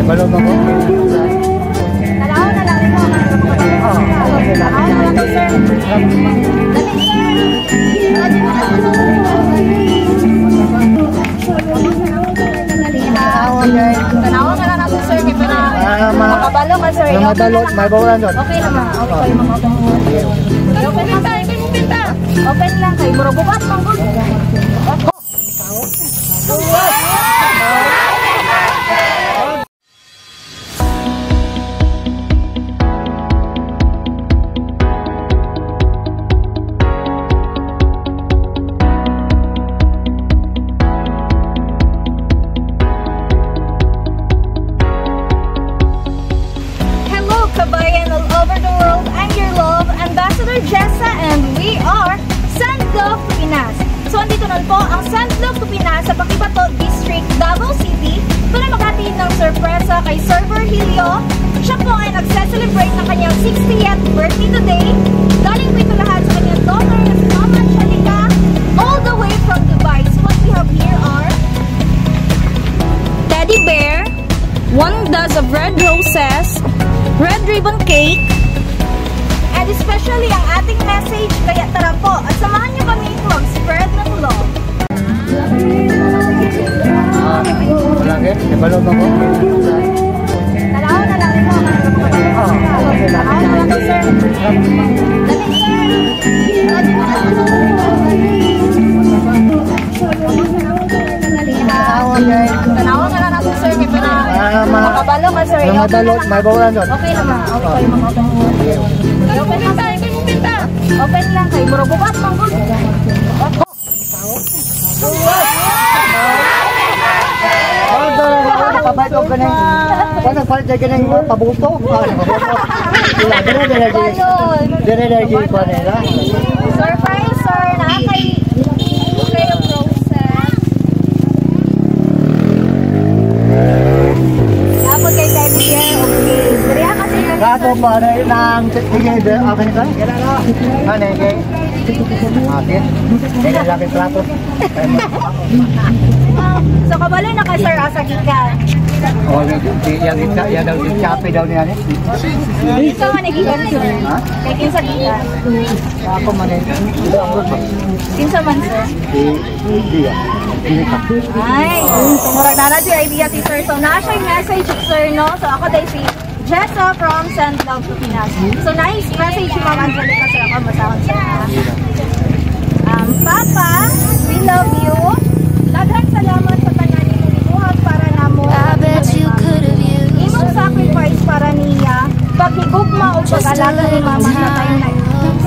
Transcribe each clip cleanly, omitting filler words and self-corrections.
Balot ako. Talaw na lang ito. Talaw na lang ito, sir. Tanawa ka na natin, sir. Mga kabalo ka, sir. Mga balot, may bawlan doon. Okay naman. Okay kayo mga open lang tayo. Open lang kayo. Muro bukas, manggol. Kabayan all over the world, I'm your love ambassador Jessa and we are Sandlove to Pinas. So andito nun po ang Sandlove to Pinas sa Pakibato District, Davao City para maghatid ng sorpresa kay Sir Virgilio. Siya po ay nagse-celebrate ng kanyang 60th birthday today. Galing po ito lahat sa kanyang daughter na si Mama Shalika all the way from Dubai. So what we have here are teddy bear, 1 dozen of red roses, red ribbon cake, and especially ang ating message, kaya tara po at samahan niyo kami mag-spread ng love. Wala kayo? Balot ako. Talaw na lang ito. Talaw na lang ito, sir. Tanawa ka na natin, sir. Mga kabalo ka, sir. Mga balot, may bawlan doon. Okay naman. Okay kayo mga open lang tayo. Open lang kayo. Muro bukas, manggol. Pabayad ko ganang. Kung nagpalit na ganang pabuto. Dire-dire ko nila. Surprise, sir. Nakakay yung process. Dapat kay teddy bear. Okay. Kaya kasi Kato pa rin ng tigay de akin ito. Ano kay? Atin. Hindi laki plato. So kabalo na ka, sir, asa gikan. Oh, yan daw yung chape daw niya ni. Isa man gikan, sir. Kay kinsa gikan. Ako man eh. Kinsa man, sir. Iya. Ini ka. Ay, murag na yung idea si sir. So na siya yung message, sir, no? So ako dahil si Jessa from Sandlove to Pinas. So nice message si Ma'am Angelica, sir. Ako masahon, sir. Papa, we love you. Daghang salamat sa tanan ni Buhat para namo. Imong sacrifice para niya. Paghigugma o pag-alaga ni Mama sa tayo na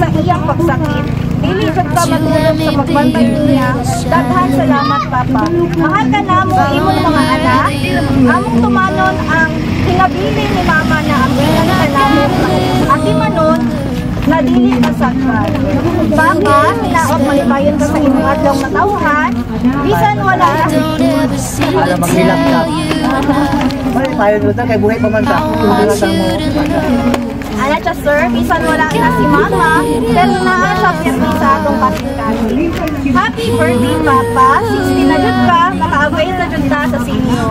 sa iyang pagsakit. Dili jud ka matulog sa pagbantay niya. Daghang salamat, Papa. Mahal ka namo imong mga anak. Among tumanon ang hinabili ni Mama na ang bilang sa namo. Ati manon na dili masagpan. Papa, hinaot malipayon ka sa imong adlaw matawhan. Bisan wala na. Alam maghilap ka. Ay, tayo dito kay buhay pamanta. Ana siya, sir, bisan wala na si Mama, pero naa siya sa atong pasikan. Happy birthday, Papa. 60 na jud ka, maka-avail na jud ta sa senior.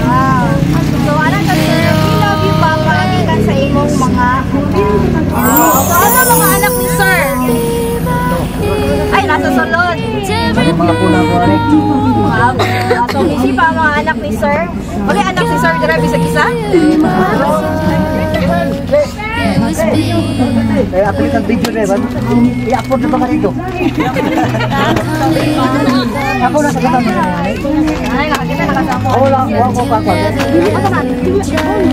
Wow. So, ana siya, sir, we love you, Papa. Gikan sa imong mga so, ano mga anak ni sir? Ay, nasa sulod. Mga pulang ko rin. Wow. So, busy pa ang mga anak ni sir. Okay, anak si sir, grabe sa isa? Kaya ako yung video na yun. I-upload na ba ka rito? Ako na sa katang. Ay, nakakita, nakasama. Oo lang, ako pa pa. Ano man?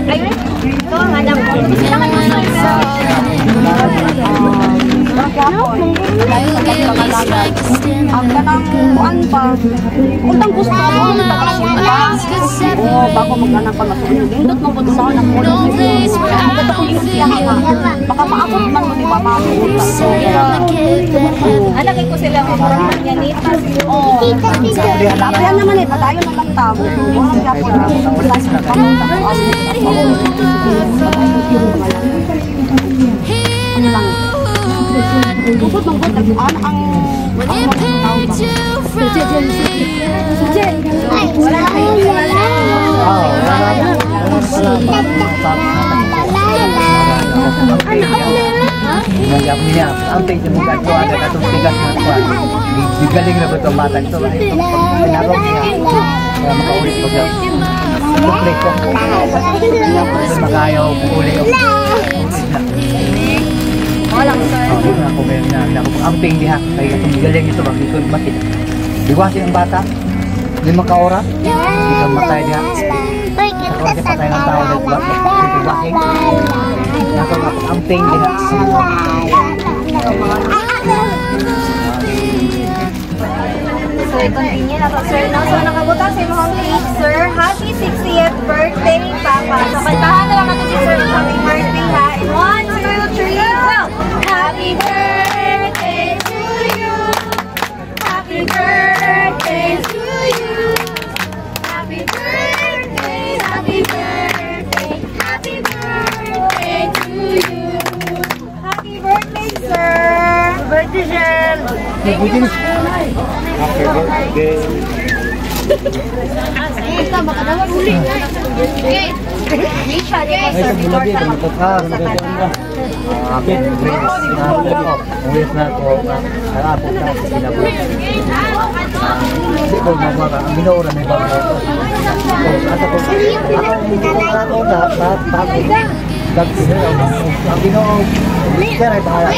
Ayun, ito ang anak ko. Sila kayo sir. Ang kanang kuan pa. Untang gusto mo ang pagkasunta. Oo, bago mag-anak pa masunin. Indot mo po sa anak mo. Maganda ko yung siya nga. Baka maabot man mo di ba maabot. Anak ko sila kung parang manyanita. Oo. Kaya naman eh, patayo na lang tamo. Walang gapo na. Ano lang. Bukod ng good, ang ang tingin mo ka ito, agad atong tigas na ito. Galing na ba itong bata ito? Pinaraw niya. Kaya makaulit mo siya. Complete ko. Magayaw, uli ko. Walang sir. Ako meron na. Ang tingin niya. Kaya galing ito. Magkikod makit. Diwasin ang bata. Hindi makaora. Hindi ka matay niya. Ako kasi patay ng tao. Diwasin. Ang tingin niya. So, continue na po, sir. No? So, nakabuta sa imong cake, sir. Happy 60th birthday, Papa. So, kantahan na lang natin si sir. Happy birthday, ha? In 1, 2, 3, go! Happy birthday to you. Happy birthday to you. Happy birthday, happy birthday, happy birthday to you. Happy birthday, sir. Birthday, sir. Happy birthday. Ay, sa bulagi, ganito ka. Akin, uwis na ako. Harapot na ako sinabuhay. Hindi ko mamara. Ang binaura na ibang ako. Ako ang binaura. Kaya ay bahala.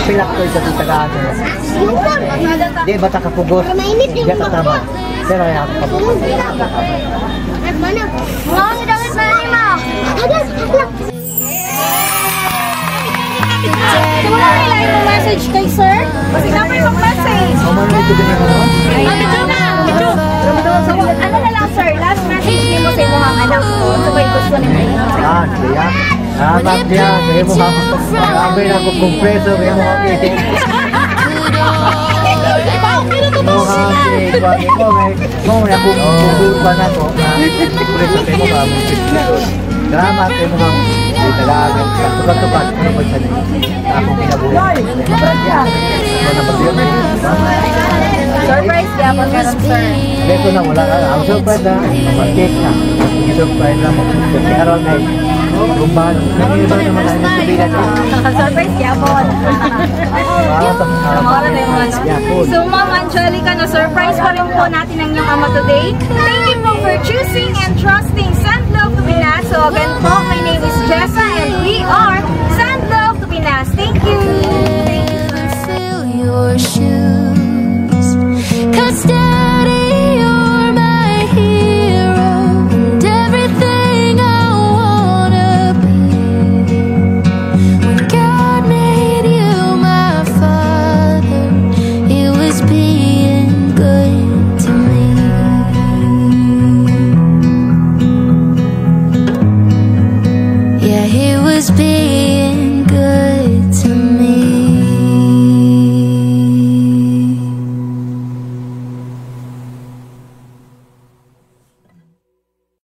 Pilak ko ito sa tagaan. Di ba takapugos? Di ka tama. Pero ay ako kapugos. Mga damit na lima. Wala nila yung message kay sir? Kasi naman yung message. Ano na lang sir, last message din mo sa imong anak ko. So may gusto nila yun. Siya. Salamat siya. Kaya mo mag-abay na kong kompreso. Kaya mo mag-itin. Salamat kayo mo kang italagan. Tukat-tukat. Ano ba siya akong kinabuhay? Surprise kaya pag meron sir. Ito na, wala ka. Ang surprise na, mag-cake na. Surprise na, mag-araw na eh. Rumbal. Nangyayabang naman tayo ng sabihan na. Surprise kaya po. So Ma'am Angelica, na-surprise pa rin po natin ang inyong ama today. Thank you po for choosing and trusting Send Love to Pinas. So again po, my name is Jessa and we are Send Love to Pinas. Thank you. Fill your shoes. 'Cause